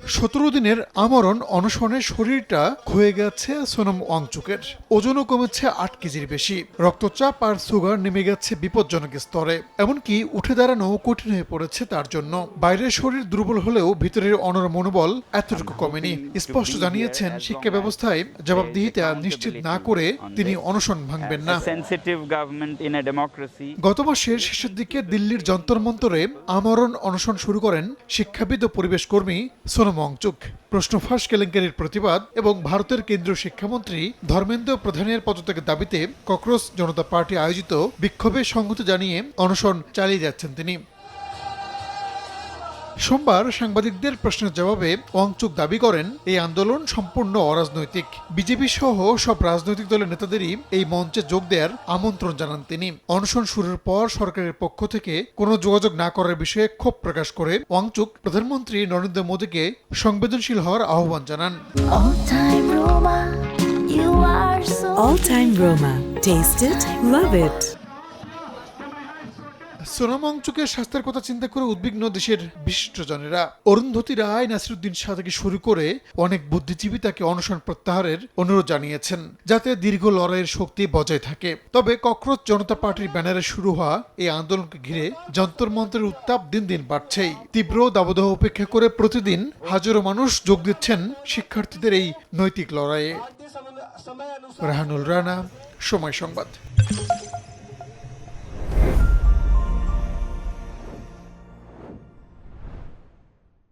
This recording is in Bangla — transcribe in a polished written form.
17 দিনের আমরণ অনশনে শরীরটা ক্ষয়ে গেছে সোনম ওয়াংচুকের। ওজনও কমেছে 8 কেজির বেশি। রক্তচাপ আর সুগার নেমে গেছে বিপজ্জনক স্তরে। এমনকি উঠে দাঁড়ানো কঠিন হয়ে পড়েছে তার জন্য। বাইরের শরীর দুর্বল হলেও ভিতরের অনড় মনোবল এতটুকু কমেনি। স্পষ্ট জানিয়েছেন শিক্ষা ব্যবস্থায় জবাবদিহিতা নিশ্চিত না করে তিনি অনশন ভাঙবেন না। গত মাসের শেষের দিকে দিল্লির যন্তর মন্তরে আমরণ অনশন শুরু করেন শিক্ষাবিদ ও পরিবেশ কর্মী সোনম ওয়াংচুক। প্রশ্ন ফাঁস কেলেঙ্কারির প্রতিবাদ এবং ভারতের কেন্দ্রীয় শিক্ষামন্ত্রী ধর্মেন্দ্র প্রধানের পদত্যাগের দাবিতে ককরোচ জনতা পার্টি আয়োজিত বিক্ষোভে সংহতি জানিয়ে অনশন চালিয়ে যাচ্ছেন তিনি। সোমবার সাংবাদিকদের প্রশ্নের জবাবে ওয়াংচুক দাবি করেন এই আন্দোলন সম্পূর্ণ অরাজনৈতিক। বিজেপি সহ সব রাজনৈতিক দলের নেতাদেরই এই মঞ্চে যোগ দেওয়ার আমন্ত্রণ জানান তিনি। অনশন শুরুর পর সরকারের পক্ষ থেকে কোনো যোগাযোগ না করার বিষয়ে ক্ষোভ প্রকাশ করে ওয়াংচুক প্রধানমন্ত্রী নরেন্দ্র মোদীকে সংবেদনশীল হওয়ার আহ্বান জানান। All time Roma. Taste it, love it. Sonam ওয়াংচুকের স্বাস্থ্যের কথা চিন্তা করে উদ্বিগ্ন দেশের বিশিষ্টজনেরা। অরুন্ধতী রায়, নাসিরুদ্দিন শাহ থেকে শুরু করে অনেক বুদ্ধিজীবী তাকে অনশন প্রত্যাহারের অনুরোধ জানিয়েছেন, যাতে দীর্ঘ লড়াইয়ের শক্তি বজায় থাকে। তবে ককরোচ জনতা পার্টির ব্যানারে শুরু হওয়া এই আন্দোলনকে ঘিরে যন্তর মন্তরের উত্তাপ দিন দিন বাড়ছেই। তীব্র দাবদাহ উপেক্ষা করে প্রতিদিন হাজারো মানুষ যোগ দিচ্ছেন শিক্ষার্থীদের এই নৈতিক লড়াইয়ে। রাহানুল রানা, সময় সংবাদ।